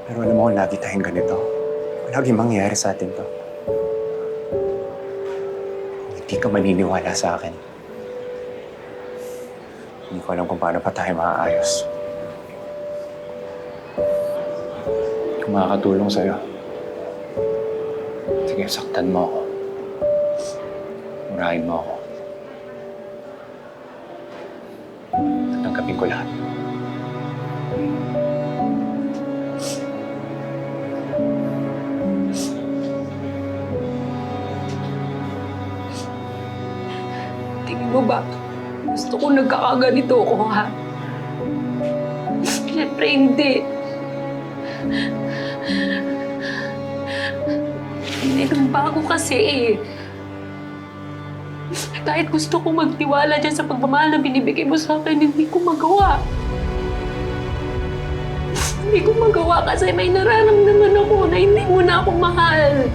Pero alam mo kung lagi tayong ganito. Lagi mangyayari sa atin to. Hindi ka maniniwala sa akin. Hindi ko alam kung paano pa tayo maaayos. Kung makakatulong sa'yo, sige, saktan mo ako. Murahin mo ako. Tanggapin ko lahat. Tingin mo ba, gusto ko nagkakaganito ako, ha? Siyempre hindi. May nagbago kasi eh. Kahit gusto ko magtiwala dyan sa pagmamahal na binibigay mo sa akin, hindi ko magawa. Hindi ko magawa kasi may nararamdaman ako na hindi mo na ako mahal.